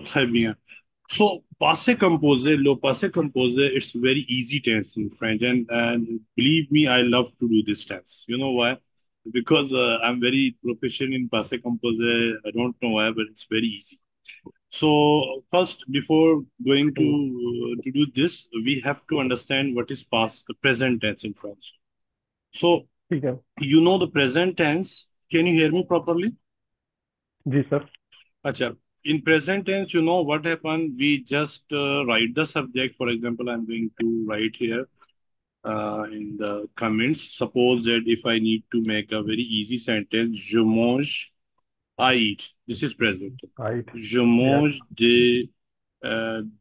Très bien. So, passé composé, lo passé composé, it's very easy tense in French, and believe me, I love to do this tense. You know why? Because I'm very proficient in passé composé. I don't know why, but it's very easy. So, first, before going ठीक to do this, we have to understand what is past present tense in French. So, ठीक है। you know the present tense. Can you hear me properly? जी sir. Acha. In present tense, you know what happened? We just write the subject. For example, I'm going to write here in the comments. Suppose that if I need to make a very easy sentence, je mange, I eat. This is present. Right. Je yes. mange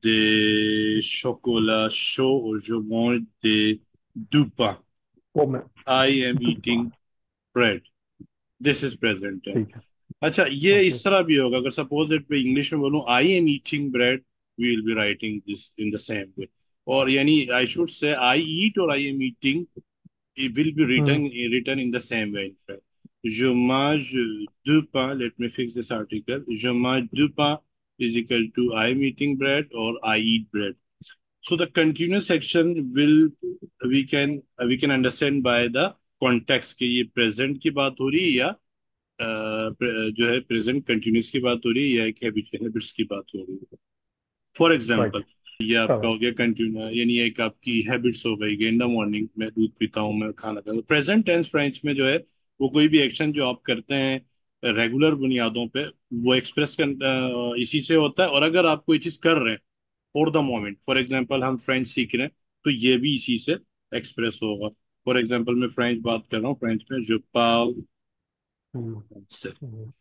des chocolats chauds or je mange du pain. वो मैं। I am eating bread. This is present tense. ठीक है। अच्छा, ये okay. इस तरह भी होगा अगर सपोज दैट मैं इंग्लिश में बोलूं I am eating bread, we will be writing this in the same way. और यानी I should say I eat और I am eating, it will be hmm. written in the same way in fact. Je mange deux pains, let me fix this article. Je mange deux pains is equal to I am eating bread or I eat bread. So the continuous section will we can understand by the context कि ये present की बात हो रही है या जो है प्रेजेंट कंटिन्यूस की बात हो रही है या एक हैबिट्स की बात हो रही है। For right. एग्जांपल, ये आपका करेक्ट। हो गया कंटिन्यू, यानी एक आपकी हैबिट्स हो गई कि इन द मॉर्निंग मैं दूध पीता हूँ, मैं खाना खाता हूँ। प्रेजेंट टेंस फ्रेंच में जो है वो कोई भी एक्शन जो आप करते हैं रेगुलर बुनियादों पे, वो एक्सप्रेस कर इसी से होता है। और अगर आप कोई चीज कर रहे हैं for the moment, for example हम फ्रेंच सीख रहे हैं, तो ये भी इसी से एक्सप्रेस होगा। फॉर एग्जांपल मैं फ्रेंच बात कर रहा हूँ, फ्रेंच में जो पाल। हम्म। हम्म।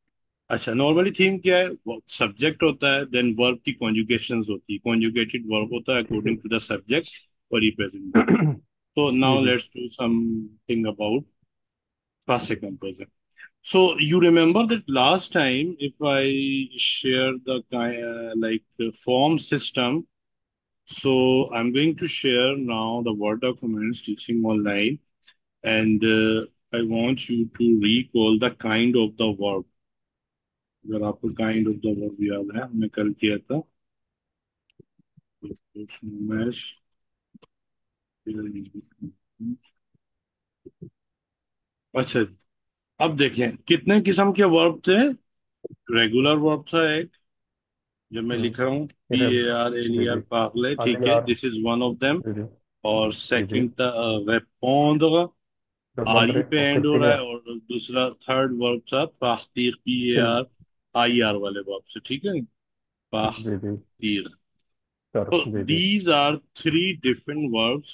अच्छा, नॉर्मली थीम क्या है? सब्जेक्ट होता है, देन वर्ब की कॉन्जुगेशंस होती है, कॉन्जुगेटेड वर्ब होता है ठीक है। अकॉर्डिंग टू द सब्जेक्ट और रिप्रेजेंट वर्ब। So now जी जी। let's do something about past composer. So you remember that last time if I share the form system, so I'm going to share now the Word documents teaching online, and I want you to recall the kind of the verb. अगर आपको kind of the verb याद है, हमने कल किया था। Match. अच्छा जी, अब देखें कितने किस्म के वर्ब थे। रेगुलर वर्ब था एक, जब मैं हम्म। लिख रहा हूँ पी इधर। A R L E G R G. पागले, अगले ठीक है, यार। This is one of them. जी जी। और जी जी। सेकंड था रेपोंद्र, जब आर बंद ई रहे पे ओके एंड हो ठीक रहा है। है। और दूसरा थर्ड वर्ब था पाख्तीर, पी ए फिल। आर आई आर वाले वर्ब से, ठीक है, जी जी। पाख्तीर। सर So जी जी। these are three different verbs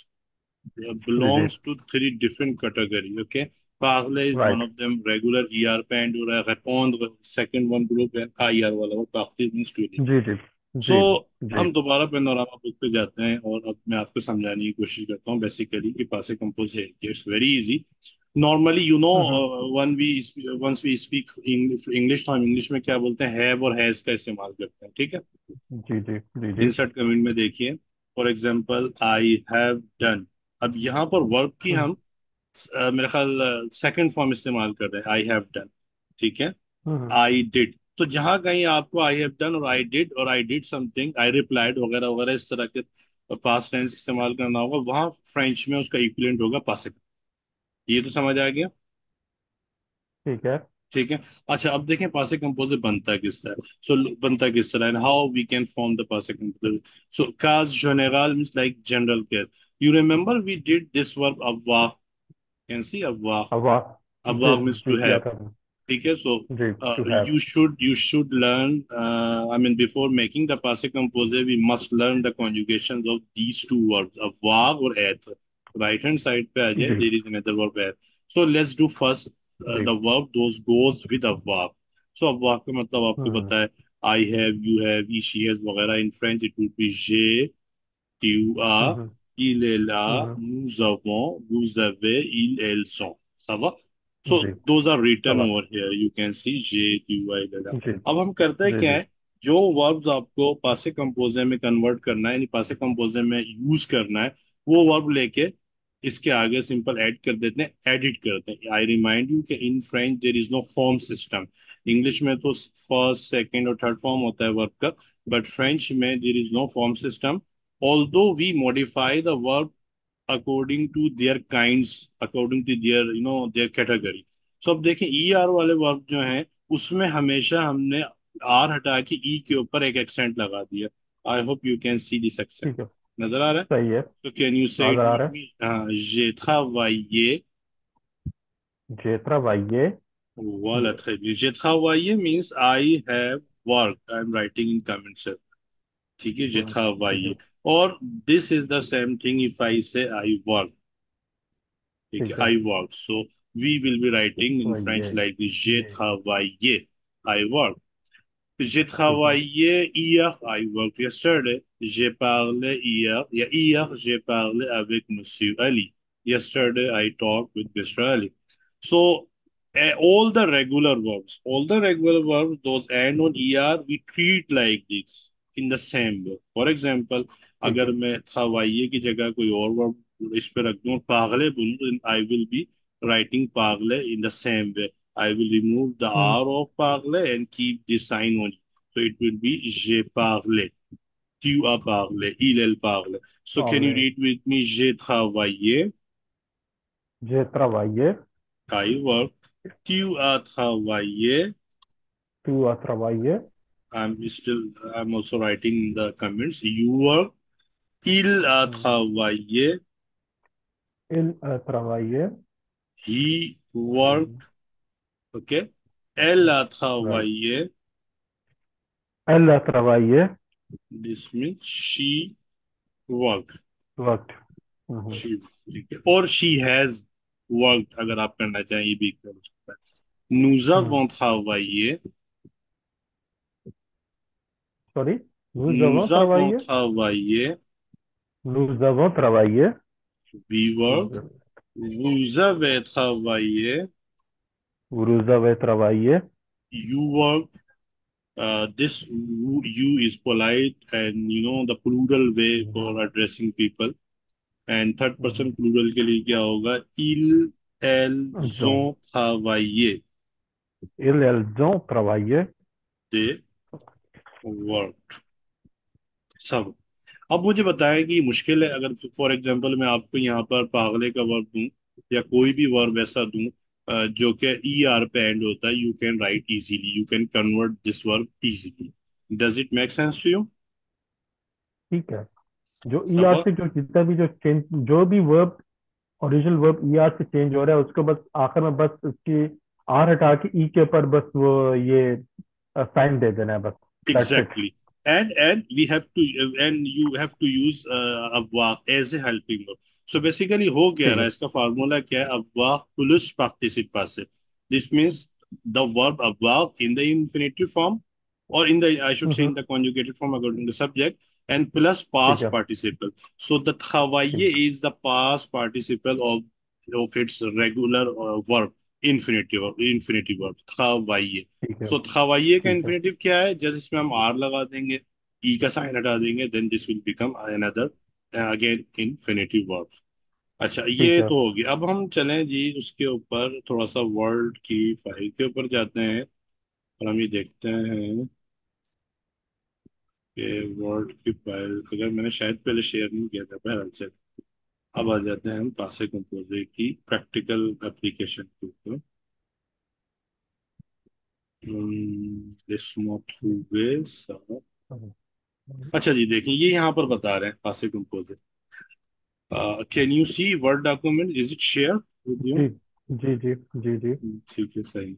जी जी। belongs to three different category. Okay, parler is one right. of them. Regular ER पे end हो रहा है, répondre second one group है, IR वाला वो partir means to live. Ji ji. So जी जी। हम दोबारा पेनोरामा बुक पे जाते हैं और अब मैं आपको समझाने की कोशिश करता हूँ बेसिकली कि पासे कंपोज है। It's very easy. Normally you know, hmm. One we once we speak English, तो हम इंग्लिश में क्या बोलते हैं, हैव और हैज का इस्तेमाल करते हैं, ठीक है। जी जी। जी जी। इंसर्ट कमेंट में देखिए, for example I have done. अब यहाँ पर वर्ब की हम्म। हम मेरे ख्याल सेकंड फॉर्म इस्तेमाल कर रहे हैं, आई हैव डन, ठीक है। हम्म। आई डिड, तो जहां कहीं आपको आई हैव डन और I did something, I replied वगैरह वगैरह इस तरह के पास्ट टेंस इस्तेमाल करना होगा, वहां फ्रेंच में उसका इक्विवेलेंट होगा पासिक। ये तो समझ आ गया, ठीक है। ठीक है। अच्छा, अब देखें पासिक कंपोजिट बनता किस तरह। सो बनता किस तरह and how we can form the पासिक कंपोजिट। सो काज general means like general care. You remember we did this verb अव्वाह, कैन सी अव्वाह। अब वाह जी अव्वाह मींस जी टू किया हैव, था। ठीक है। सो जी to have. you should learn, I mean before making the passive composer we must learn the conjugations of these two verbs of var or at। right hand side पे आ जाए, जी there is another verb at। so let's do first ji. the verb those goes with a verb। so अब verb का मतलब आपको हम्म। पता है, I have, you have, he, she has वगैरह। in French it would be j'ai, tu as, hmm. il est là, hmm. nous avons, vous avez, ils, elles sont। ça va? So ji. those are written चला। over here. You can see J, Q, I, L, L। जी अब हम करते हैं जी। क्या जी है, जो verbs आपको पासे कंपोजे में कन्वर्ट करना है, यानी पासे कंपोजे में यूज करना है, वो वर्ब लेके इसके आगे सिंपल ऐड कर देते हैं, एडिट करते हैं। आई रिमाइंड यू कि in French there is no form system. English में तो फर्स्ट सेकंड और थर्ड फॉर्म होता है वर्ब का, बट फ्रेंच में there is no form system. Although we modify the verb according to their kinds, according to their their category. So अब देखें E R वाले वर्ब जो हैं उसमें हमेशा हमने आर हटा के ई के ऊपर एक एक्सेंट लगा दिया। आई hope you can see this accent. ठीक है। नजर आ रहा है? सही है। तो कैन यू से इट नजर आ विद रहा है। मी? j'ai travaillé, J travailler। voilà, très bien, j'ai travaillé means I have worked, I am writing in comments, ठीक है, j'ai ठीक है। travaillé। और this is the same thing if I say I work, ठीक है, ठीक है। I work, so we will be writing in French travailler। like this, j'ai ये। travaillé, I work। J'ai ठीक है। travaillé hier, I worked yesterday, j'ai parlé hier, hier j'ai parlé avec Monsieur Ali, yesterday I talked with Mr. Ali. So all the regular verbs, those end on er, we treat like this in the same way. For example, ठीक अगर है। मैं खवाइये की जगह कोई और verb इस पे रख दूं, पागले बोलूं, then I will be writing pagle in the same way. I will remove the hmm. R of pagle and keep this sign on it. So it will be j'ai parlé, tu as parlé, il elle parle. So can you parler। read with me? J'ai travaillé, J travailler। I work. Tu as travaillé. tu as travaillé। I'm also writing the comments. You work. Il a hmm. travaillé. il a travaillé। He worked. Okay. Elle a right. travaillé. elle a travaillé। This means she worked. वक्त। She, ठीक है। और she has worked अगर आप करना चाहें ये भी कर सकता है। Nous avons travaillé. Sorry. nous avons Nous avons travaillé। travaillé. nous avons travaillé। We work. Vous avez travaillé. vous avez travaillé। You work. This you is polite and the plural way for addressing people. And third person plural के लिए क्या होगा? Il, elles जो ont travaillé. elles ont travaillé। They worked. सब। अब मुझे बताएं कि मुश्किल है अगर फॉर एग्जांपल मैं आपको यहाँ पर पागले का वर्ब दूं या कोई भी वर्ब ऐसा दूं जो कि ई आर पे एंड होता है, you can write easily, you can convert this verb easily. Does it make sense to you? ठीक है। जो ई आर सब। से जो जितना भी जो चेंज जो भी verb original verb E R से चेंज हो रहा है उसको बस आखिर में बस उसकी आर हटा के ई के ऊपर बस वो ये साइन दे देना है बस। That's it. Exactly. And we have to and you have to use abwaq as a helping verb. So basically हो गया ठीक रहा है। है, इसका फार्मूला क्या है? abwaq plus participle passive. This means the verb abwaq in the infinitive form, or in the, I should say, in hmm. the conjugated form according to the subject, and plus ठीक past है। participle. So the ठीक khawaiye is the past participle of its regular verb, infinitive verb khawaiye. ठीक है। सो खवाइये का ठीक है। Infinitive क्या है? जैसे इसमें हम आर लगा देंगे, ई का साइन हटा देंगे, then this will become another again infinitive verb. अच्छा, ठीक ये है। तो होगी। अब हम चलें जी उसके ऊपर थोड़ा सा वर्ड की फाइल के ऊपर जाते हैं और हम ये देखते हैं कि वर्ड की फाइल अगर मैंने शायद पहले शेयर नहीं किया था, बहरहाल से अब आ जाते हैं हम पासे कंपोजे की प्रैक्टिकल एप्लीकेशन के ऊपर। laisse-moi trouver ça। अच्छा जी, देखें ये यहाँ पर बता रहे हैं पासे कंपोजिट। Can you see Word document? Is it share with you? जी जी जी जी जी। ठीक है, सही।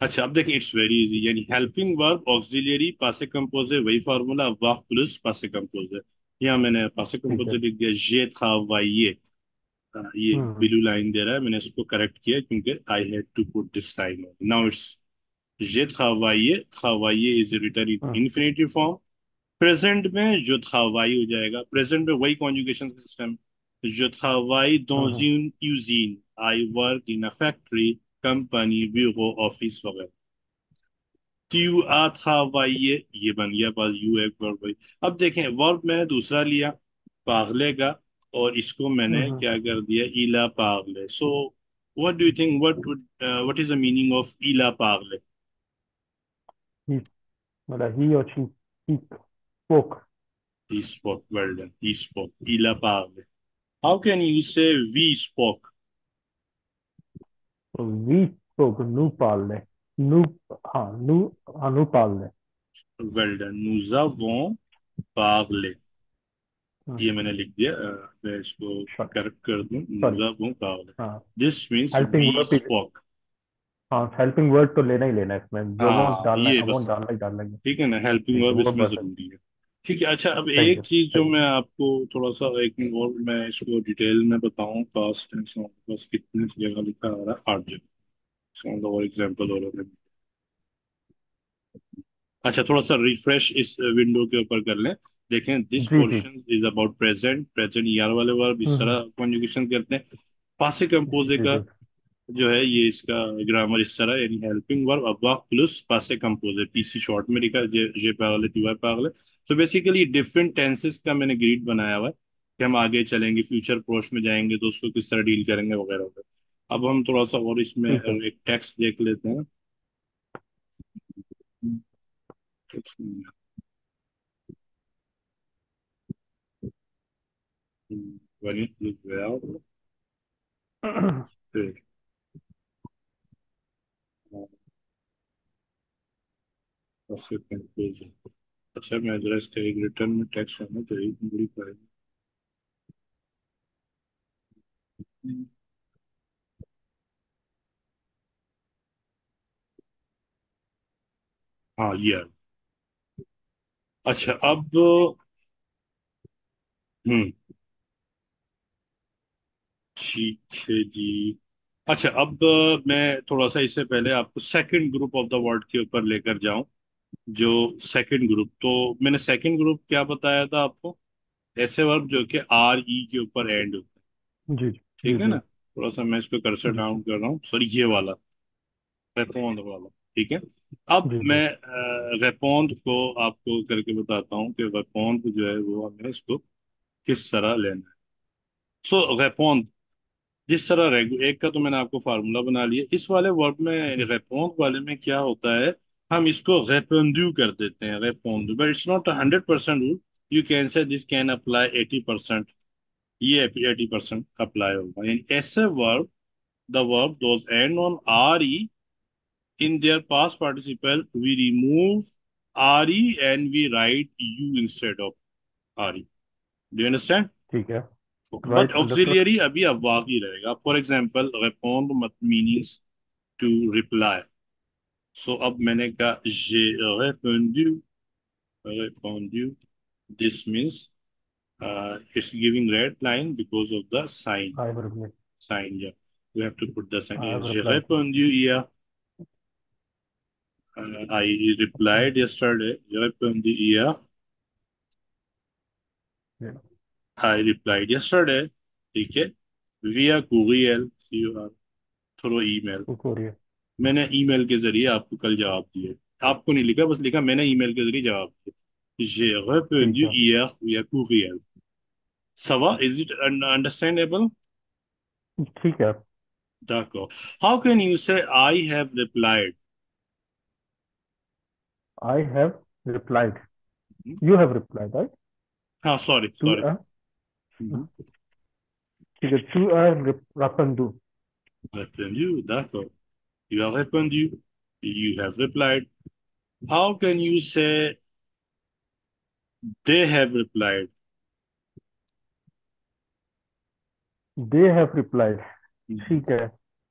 अच्छा, अब देखें इट्स वेरी इजी, यानी हेल्पिंग वर्ब ऑक्सिलियरी पासे कंपोजे, वही फार्मूला वाह प्लस पासे कंपोजे। यहाँ मैंने पासे ठीक है। कंपोजे लिख दिया, ये था वाइये। ये हम्म। ब्लू लाइन दे रहा है, मैंने इसको करेक्ट किया क्योंकि I had to put this sign. Now it's ये travailler, travailler is written in hmm. infinitive form। Present में जो travail हो जाएगा, प्रेजेंट में वही conjugation system. je travaille dans hmm. une usine, I work in a factory, company, bureau, office वगैरह। tu as travaillé, ये बन गया बस यू एक वर्ब। अब देखें वर्ब मैंने दूसरा लिया पागले का, और इसको मैंने हम्म। क्या कर दिया, इला पागले। So what do you think, what is the meaning of इला पागले? ही, मतलब ही और she spoke. He spoke. Well done. He spoke. Ila pagle. How can you say we spoke? We spoke, नू पाल ले, नू, हाँ नू, हाँ नू पाल ले। Well done. Nous avons parlé. ये मैंने लिख दिया, मैं इसको करेक्ट कर दूं। सॉरी। Nous avons parlé. हाँ, This means helping we verb. spoke. हाँ, हेल्पिंग वर्ड तो लेना ही लेना है इसमें, जो वॉन्ट हाँ डालना है, ये बस, अवॉन्ट डालना ही डालना है। ठीक है ना, हेल्पिंग ठीक है, वर्ब वो इसमें बस है। जरूरी है। ठीक है। अच्छा, अब सही एक है, चीज जो सही है। मैं आपको थोड़ा सा एक और मैं इसको डिटेल में बताऊं, पास्ट टेंस बस कितने जगह लिखा आ रहा है, 8 जगह। इसका मतलब और एग्जाम्पल हो रहा है। अच्छा, थोड़ा सा रिफ्रेश इस विंडो के ऊपर कर लें। देखें, दिस जी जी। Portion is about present. Present E R वाले वर्ब इस हम्म। तरह कॉन्जुगेशन करते हैं। पासे कंपोजे जी का जी। जो है ये इसका ग्रामर इस तरह, यानी हेल्पिंग वर्ब अब्वा प्लस पासे कंपोजे, पीसी शॉर्ट में लिखा है, जे जे पागल टी वाई पागल। सो बेसिकली डिफरेंट टेंसेस का मैंने ग्रिड बनाया हुआ है कि हम आगे चलेंगे, फ्यूचर प्रोश में जाएंगे तो उसको किस तरह डील करेंगे वगैरह वगैरह। अब हम थोड़ा सा और इसमें ठीक है। एक टेक्स्ट देख लेते हैं। When it look well, उससे कंफ्यूजन। अच्छा, मैं जरा इसका एक रिटर्न में टेक्स्ट होना चाहिए, बड़ी प्राइवेट। हाँ ये है। अच्छा अब, हम्म, ठीक है जी। अच्छा अब मैं थोड़ा सा इससे पहले आपको second group of the word के ऊपर लेकर जाऊं। जो सेकंड ग्रुप, तो मैंने सेकंड ग्रुप क्या बताया था आपको? ऐसे वर्ब जो कि आर ई के ऊपर एंड होते हैं। जी जी जी ठीक है जी ना? थोड़ा सा मैं इसको कर्सर जी डाउन कर रहा हूँ, सॉरी ये वाला रेपोंड वाला। ठीक है। अब जी जी। मैं रेपोंड को आपको करके बताता हूँ कि रेपोंड जो है वो हमें इसको किस तरह लेना है। सो रेपोंड, जिस तरह एक का तो मैंने आपको फार्मूला बना लिया। इस वाले वर्ब में, रेपोंड वाले में क्या होता है, हम इसको रेपोंडू कर देते हैं, रेपोंडू, but it's not 100% rule. You can say this can apply 80%। ये 80% अप्लाई होगा, यानी ऐसे verb, the verb those end on R E, in their past participle, we remove re and we write u instead of re. Do you understand? ठीक है। But right, understood. auxiliary अभी अववाक ही रहेगा। For example, respond means to reply. So अब मैंने कहा j'ai répondu, répondu. This means it's giving red line because of the sign. I have reply. Sign, yeah. We have to put the sign I here. Have J'ai replied. répondu hier. I replied yesterday. J'ai répondu hier. I replied yesterday. ठीक है। via courier, through email. Cook हो रही है। मैंने email के जरिए आपको कल जवाब दिए। आपको नहीं लिखा, बस लिखा मैंने ईमेल के जरिए जवाब दिए। J'ai ठीक répondu है। hier via courriel. Ça va? Is it understandable? ठीक है। D'accord. How can you say I have replied? I have replied. Hmm? You have replied, right. हाँ सॉरी टू सॉरी। अ, ठीक है, टू अ रपंदू। Répondu, d'accord. You have répondu. You have replied. How can you say they have replied? They have replied. ठीक है,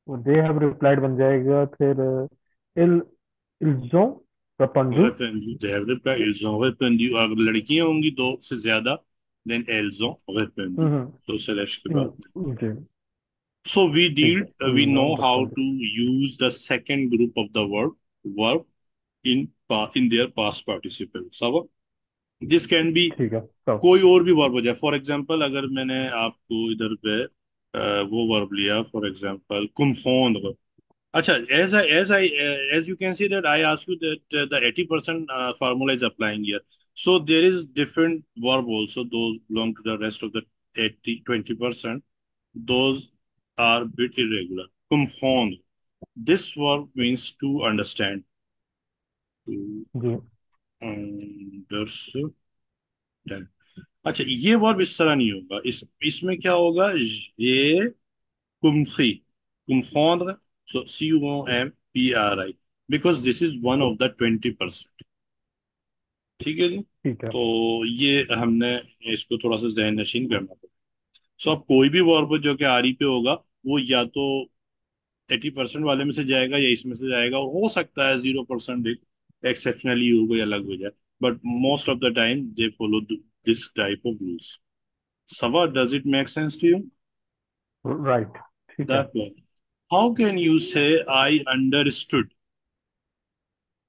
वो they have replied बन जाएगा फिर। इल इल्जो रपंदू। Répondu, they have replied. Ils ont répondu. अगर लड़कियां होंगी दो से ज्यादा, then elles ont répondu. तो slash के बाद में। जी। So we ठीक deal, है, we इल्जो know how रपंदू। to use the second group of the verb in in their past participle. सब this can be ठीक है, तो कोई और भी वर्ब हो जाए। फॉर एग्जाम्पल, अगर मैंने आपको इधर पे वो वर्ब लिया, फॉर एग्जाम्पल कुम्फोन। अच्छा, as you can see that I asked you that the 80% formula is applying here. So there is different verb also, those belong to the rest of the 20%, those are bit irregular. Confond. This verb means to understand. To ji understand. अच्छा, ये verb इस तरह नहीं होगा, इसमें क्या होगा, ये कुम्फी, कुम्फोंद्र, so CUMPRI, because this is one of the 20%. ठीक है जी। ठीक है तो ये हमने इसको थोड़ा सा ज़हन नशीन करना पड़ेगा। सो अब कोई भी वर्ब जो कि आरी पे होगा, वो या तो 80% वाले में से जाएगा या इसमें से जाएगा, और हो सकता है 0% एक एक्सेप्शनली हो कोई अलग हो जाए, but most of the time they follow this type of rules. सवा, does it make sense to you? Right ठीक है that way, how can you say I understood?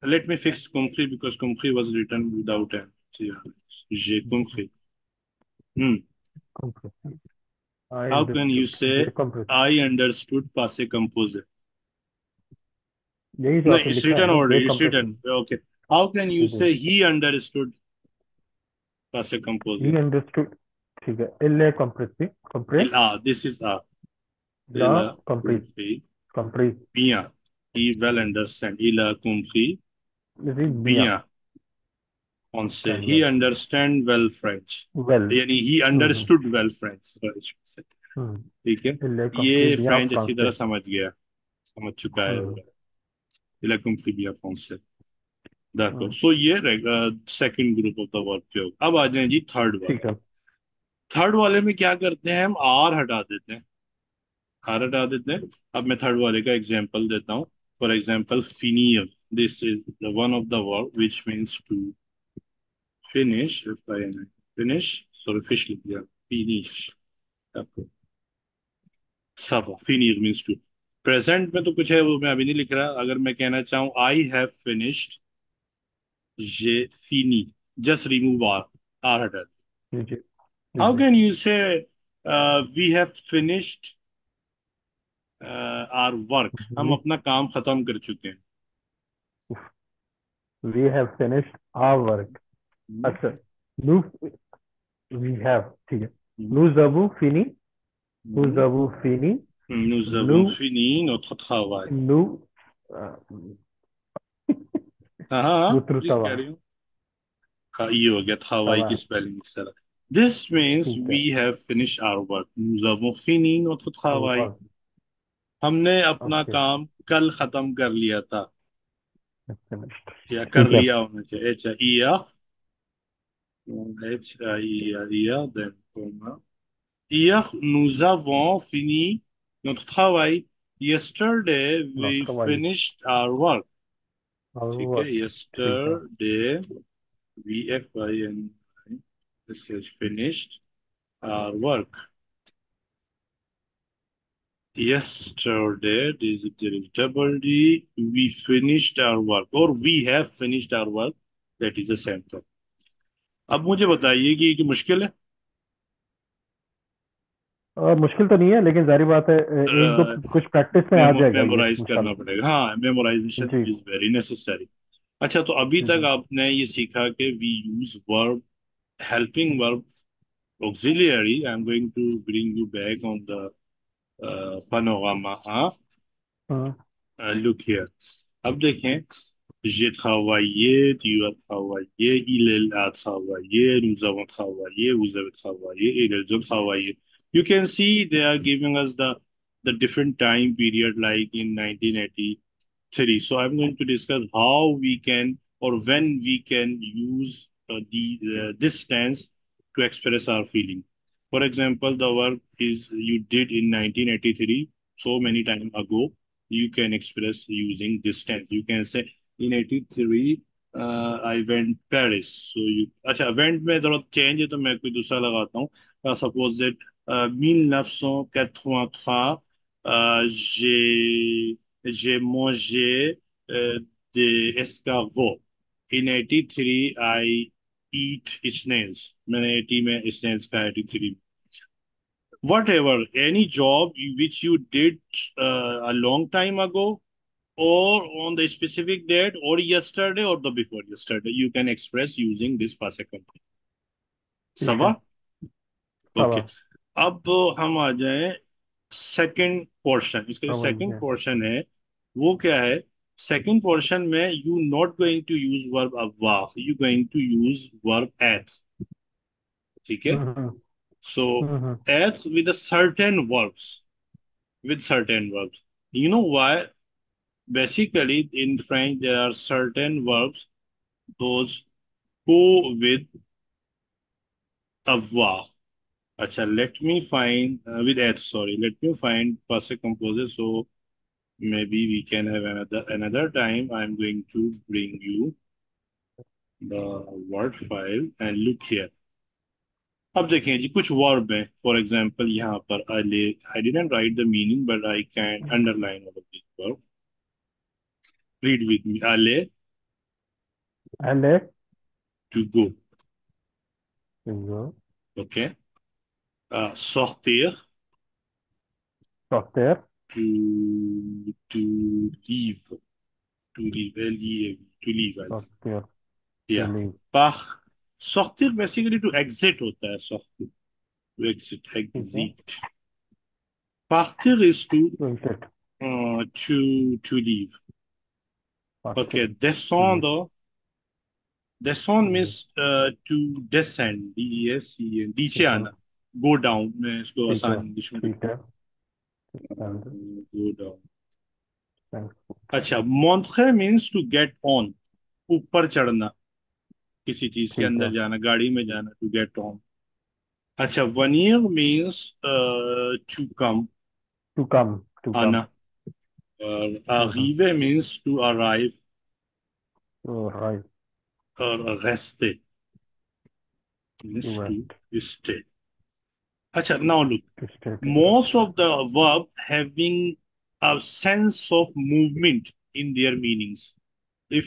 Let me fix Kumfi because Kumfi was written without an J'ai compris. Hmm. I How can you understood say ये complete I understood passé composé? यही जो No, आपने it's लिखा है written ना ये already. It's complete written. Okay. How can you जी say he understood passé ही composé? अंडरस्टूड ठीक है इल्ले कंप्लीट कंप्लीट This is ला Il a complete compris complete bien. He well understand. Il a compris जी बिया bien français. And He well understand well French. Well यानी he understood well French. Sorry, I should say. ठीक है, इल्ले ये complete बिया French अच्छी तरह फ्रांसे समझ गया, समझ चुका है। Il a compris bien français. D'accord. सो ये second group of the verb के होगा। अब आ जाए जी थर्ड वाले। ठीक है थर्ड वाले में क्या करते हैं, हम आर हटा देते हैं, आर हटा देते हैं। अब मैं थर्ड वाले का एग्जांपल देता हूँ। फॉर एग्जांपल, फिनियर, this is the one of the verb which means to finish. Finish, sorry fish लिख दिया, फिनिश। सफा, फिनियर मीन्स टू। प्रेजेंट में तो कुछ है वो मैं अभी नहीं लिख रहा। अगर मैं कहना चाहूँ आई हैव फिनिश्ड, जे फिनी, जस्ट रिमूव आर हटा दो। जी जी जी हाउ जी can you say we have finished our work, हम वी अपना काम खत्म कर चुके हैं। We have finished our work अच्छा नु वी हैव ठीक है nous avons fini nous avons fini Nous avons nous fini notre travail. nous हाँ हाँ हाँ, notre प्लीज कह savoir रही हूँ। हाँ, ये हो गया travail की savoir स्पेलिंग इस तरह। This means ठीक है we have finished our work. Nous avons fini notre travail. savoir हमने अपना ओके काम कल खत्म कर लिया था, फिनिश्ड या कर ठीक है लिया होना चाहिए। H-I-E-R, then comma. Hier, nous avons fini notre travail. Yesterday, we not वाई finished our work. आवर ठीक है, वर्क ठीक है yesterday, VFIN, this is finished our work. Yesterday, there is double D, we finished our work, or we have finished our work. That is the same thing. अब मुझे बताइए कि मुश्किल है? मुश्किल तो नहीं है लेकिन जारी बात है एक दो कुछ प्रैक्टिस में आ जाएगा ये मेमोराइज करना इंशाल्लाह पड़ेगा। हाँ, मेमोराइजेशन जी इज वेरी नेसेसरी। अच्छा, तो अभी तक आपने ये सीखा कि we use verb, helping verb, auxiliary. I'm going to bring you back on the panorama. Huh? हाँ Look here. अब देखें, j'ai travaillé, tu as travaillé, il a travaillé, nous avons travaillé, vous avez travaillé, et ils ont travaillé. You can see they are giving us the different time period like in 1983. So I'm going to discuss how we can, or when we can use this tense to express our feeling. For example, the work is you did in 1983, so many time ago. You can express using this tense. You can say in 83 I went Paris. So you, अच्छा, went में थोड़ा change है तो मैं कोई दूसरा लगाता हूँ। Suppose that 1983 j'ai mangé des escargots. In 83 I eat snails. मैंने 80 में snails खाया, 83। Whatever, any job which you did a long time ago, or on the specific date, or yesterday, or the before yesterday, you can express using this past company. ठीक है Sava? सवा Okay. अब हम आ जाएं second portion. इसका जो second समझ portion है वो क्या है? सेकंड पोर्शन में you not going to use verb अव्वाह, you going to use verb एथ। ठीक है? गया। सो एथ with certain verbs, with certain verbs. You know why? Basically, in French, there are certain verbs, those go with avoir. Acha, let me find with at. Sorry, let me find passive composers. So maybe we can have another time. I'm going to bring you the word file and look here. अब देखें जी, कुछ verb हैं for example यहाँ पर I didn't write the meaning but I can underline all of this verb. Read with me. अले, Aller, to go. so, Okay. Sortir, software, to leave, to leave, L-E-A-V, to leave, I think. software, to Yeah. leave. Par sortir basically to exit होता है, sortir, to exit, ठीक है, exit. Partir is to exit, to leave. partir, Okay. to leave. Descendre, descendre hmm, means to descend, D-E-S-C-E-N, नीचे ठीक है, आना, go down, मैं इसको ठीक है, आसान इंग्लिश में ठीक है, go down. thanks. अच्छा, montrer means to get on, ऊपर चढ़ना, किसी चीज के ठीक अंदर है, जाना, गाड़ी में जाना, टू गेट ऑन। अच्छा, वनियर मीन्स टू कम, to आना। come, और hmm, arrive means to arrive, to rise, और rester to means to west, stay. अच्छा, now look, to stay, to rest. most of the verb having a sense of movement in their meanings. If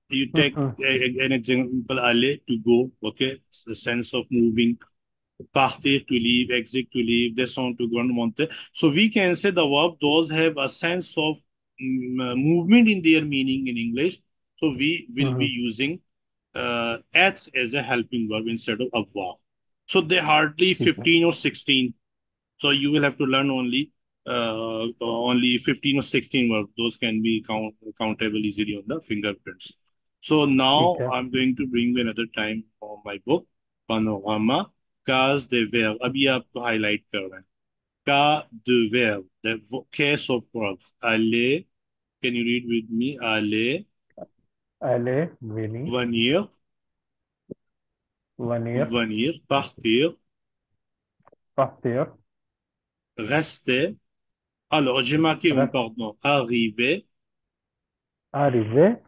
you take hmm, an example, aller, to go, okay, it's the sense of moving. Partir, to leave, exit, to leave, descend, to go and monte. So we can say the verb those have a sense of movement in their meaning in English. So we will be hmm, using at as a helping verb instead of avoir. So they hardly ठीक है, 15 or 16. So you will have to learn only 15 or 16 verbs. Those can be countable easily on the fingerprints. So ठीक now है, I'm going to bring you another time on my book, Panorama, Cas de verbe. अभी आपको highlight कर रहे हैं. Cas de verbe, the case of verbs. Aller, can you read with me? Aller, aller, venir, venir, venir, venir, partir, partir, rester. Alors, j'ai marqué une, rest, pardon, arriver, arriver,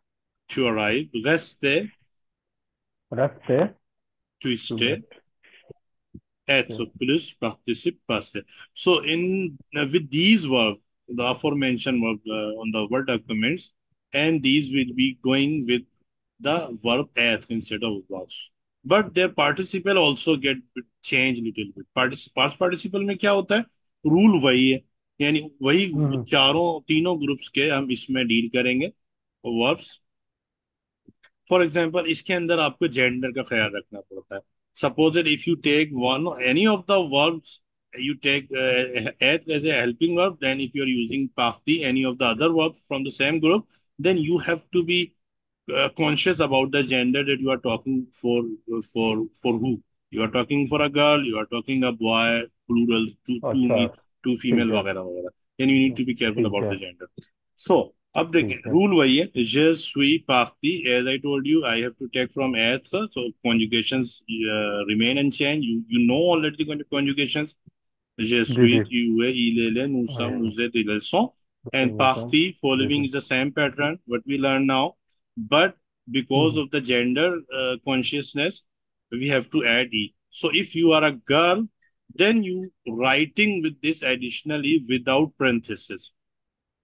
to arrive, rester, rester, to to stay, wait. être Okay. plus participe passé. So in with these verbs, the aforementioned verb on the word documents, and these will be going with the verb être instead of was. But their participle also get changed little bit. Past participle में क्या होता है? Rule वही है, यानी वही हम्म, चारों तीनों ग्रुप्स के हम इसमें डील करेंगे वर्ब्स। फॉर एग्जाम्पल, इसके अंदर आपको जेंडर का ख्याल रखना पड़ता है। Suppose it if you take one any of the verbs, you take it as a helping verb, then if you're using pakti any of the other verbs from the same group, then you have to be conscious about the gender that you are talking for who you are talking, for a girl, you are talking a boy, plural, two अच्छा, me, two ठीक female, है, वगैरह वगैरह, then you need to be careful ठीक about है, the gender. So अब देखें, ठीक है, रूल वही है, je suis parti, as I told you I have to take from être, so conjugations remain unchanged. You know already the conjugations. Je ji suis, ji, tu es, il est, les, nous sommes, हाँ, vous êtes, ils sont. And ठीक है, parti जी following जी, is the same pattern what we learn now, but because hmm, of the gender consciousness, we have to add e. So if you are a girl, then you writing with this additionally without parenthesis.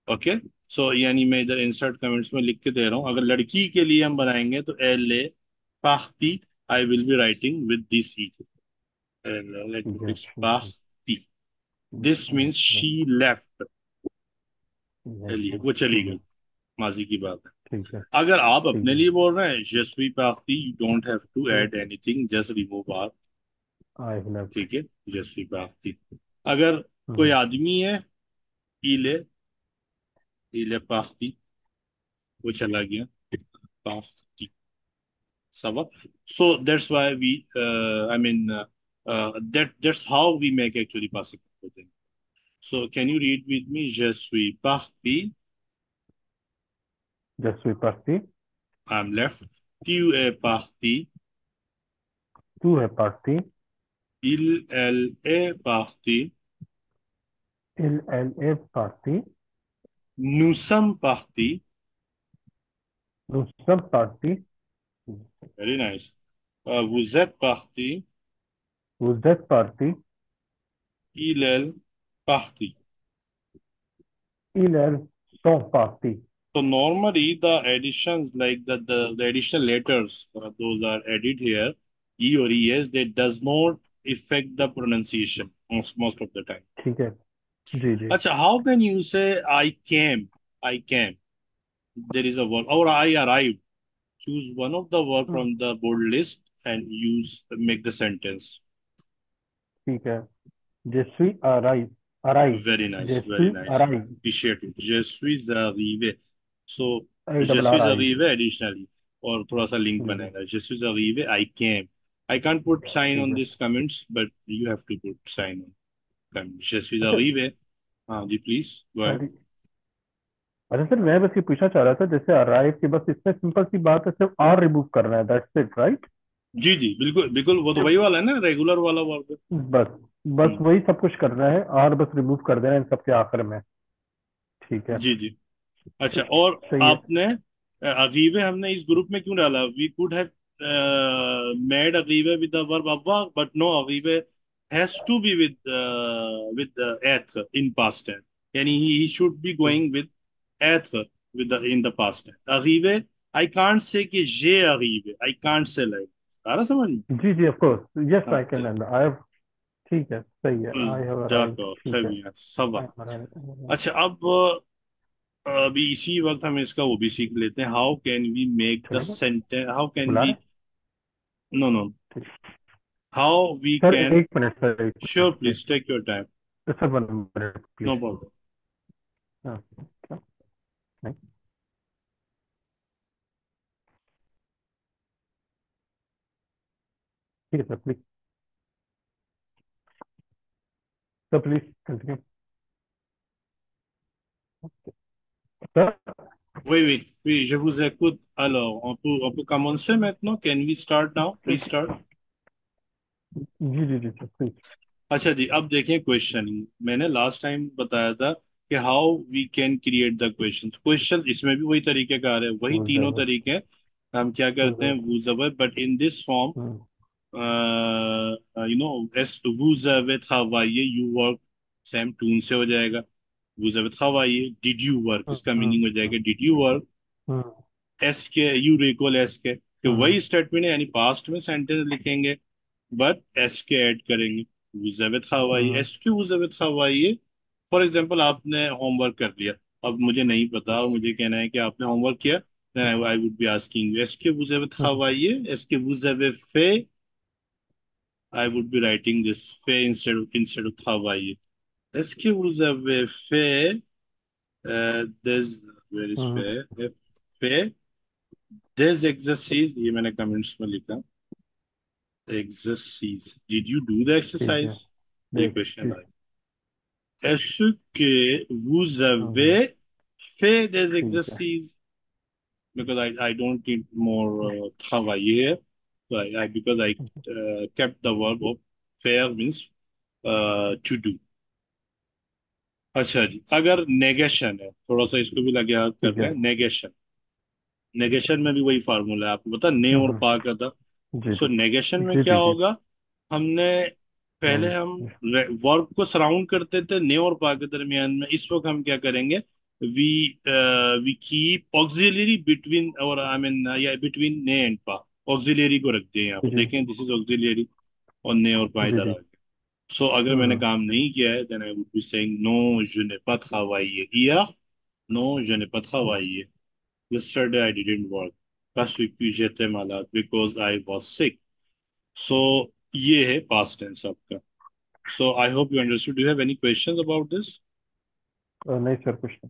Okay, so यानी मैं इधर insert comments में लिख के दे रहा हूँ, अगर लड़की के लिए हम बनाएंगे तो एल ए पाख्ती, I will be writing with this E, let me ठीक है, फिक्स ठीक है, पाख्ती, दिस मीन्स शी लेफ्ट, चलिए वो चली ठीक है, गई, माजी की बात है। ठीक है, अगर आप ठीक अपने है, लिए बोल रहे हैं, जस्ट वी पाख्ती, यू डोंट हैव टू ठीक add anything, just remove R, I left. ठीक है, जैसी बात थी। अगर कोई आदमी है, इले, इले पाखती, वो चला गया, पाखती, sabak. So that's why we, that's how we make actually passive composing. So can you read with me? Je suis parti. जसवी पार्टी। I'm left. Tu es parti. तू है पार्टी। Elle est partie. एल एल ए पार्टी। Nous sommes partis. दूसरा पार्टी। Very nice. Vous êtes parti. उजक पार्टी। Elle parti. il est son parti। So normally the additions like the additional letters, those are added here, E or ES, they does not affect the pronunciation most of the time. ठीक है। जी जी। Acha, how can you say I came? I came. There is a verb. Or I arrived. Choose one of the verb from the board list and use make the sentence. ठीक है। जसवी अराइव। अराइव। Very nice, जसवी very nice. अराइव। Appreciate it. Je suis arrivé. So, I je double suis R I. arrivé additionally. और थोड़ा सा लिंक जी जी। बनेगा. Je suis arrivé, I came. I can't put sign ठीक on है। these comments, but you have to put sign on comments. Je suis अच्छा। arrivé. हाँ जी, please. Go हाँ ahead. जी। अच्छा सर, मैं बस ये पूछना चाह रहा था, जैसे अराइव की बस इसमें सिंपल सी बात है, सिर्फ आर रिमूव करना है, दैट्स इट राइट। जी जी, बिल्कुल बिल्कुल, वो तो वही वाला है ना, रेगुलर वाला वर्ब। बस बस वही सब कुछ करना है, आर बस रिमूव कर देना है इन सबके आखिर में। ठीक है। जी जी। अच्छा, और सही है। आपने अगीवे हमने इस ग्रुप में क्यों डाला? वी कुड हैव मेड अगीवे विद द वर्ब अव्वा, बट नो, अगीवे हैज टू बी विद एथ इन पास्ट टेंस, यानी he should be going with एथ with the in the past tense. अगीवे, आई कांट से कि जे अगीवे, आई कांट से like, आ रहा समझ में? जी जी ऑफ कोर्स, यस हाँ, आई कैन आई हैव। ठीक है, सही है, आई हैव अराइव्ड। जाकर ठीक है। सही है, सब। I have arrived। अच्छा, अब अभी इसी वक्त हम इसका वो भी सीख लेते हैं, how can we make the चलेगा। सेंटेंस, हाउ कैन बुला वी, रहे नो नो, हैं? हाउ वी सर कैन, एक मिनट सर, एक sure minute please. Please take your time, sir 1 minute no please. Problem. हाँ। क्या? नहीं। ठीक है sir please. Sir please continue. Sir. Oui, oui, oui, je vous écoute. Alors, on peut commencer maintenant. Can we start now? Please start. जी जी जी sir please. अच्छा जी, अब देखें क्वेश्चनिंग। मैंने लास्ट टाइम बताया था कि how we can create the questions. Question इसमें भी वही तरीकेकार है, वही वो तीनों जरूर। तरीके हैं। हम क्या करते हैं, वूज अवर, बट इन दिस फॉर्म, एस वूज अवे खवाइए, यू वर्क, सेम टून से हो जाएगा। वूज अवे खवाइए, डिड यू वर्क, इसका मीनिंग हो जाएगा डिड यू वर्क। एस के, यू रिकॉल, एस के, तो वही स्टेटमेंट है, यानी पास्ट में सेंटेंस लिखेंगे, बट एस के ऐड करेंगे। वुज़ावित खवाई, एस के वुज़ावित खवाई। फॉर एग्जांपल, आपने होमवर्क कर लिया, अब मुझे नहीं पता और मुझे कहना है कि आपने होमवर्क किया, then I would be asking एस के वुज़ावित खवाई, एस के वुज़ावित फे, I would be writing this फे इंस्टेड ऑफ खवाई। एस के वुज़ावित फे, दिस, वेयर इज फे, फे, दिस एक्सरसाइज, ये मैंने कमेंट्स में लिखा, exercise. Did you do the ठीक है। exercise? ये देख क्वेश्चन ठीक। है। Est-ce que vous avez fait des ठीक है। exercices? Because I don't need more travailler. So because I kept the verb of faire means to do. अच्छा जी, अगर नेगेशन है, थोड़ा सा इसको भी लगे याद कर ठीक है। लें। नेगेशन, नेगेशन में भी वही फार्मूला है, आपको पता, ने और पा का था। जी सो जी नेगेशन में जी क्या जी जी। होगा, हमने पहले हम वर्ब को सराउंड करते थे ने और पा के दरमियान में, इस वक्त हम क्या करेंगे, we we keep auxiliary between, और आई मीन या बिटवीन ने एंड पा, ऑक्सिलरी को रखते हैं यहाँ जी पर, जी देखें दिस इज ऑक्सिलरी, और ने और पा जी इधर आ जी। गया। सो अगर मैंने काम नहीं किया है, then I would be saying no, je n'ai pas travaillé hier, non, je n'ai pas travaillé, yesterday I didn't work, parce que j'étais malade, because I was sick. So ये है पास्ट टेंस आपका। So I hope you understood. Do have any questions about this? नहीं sir, कुछ नहीं।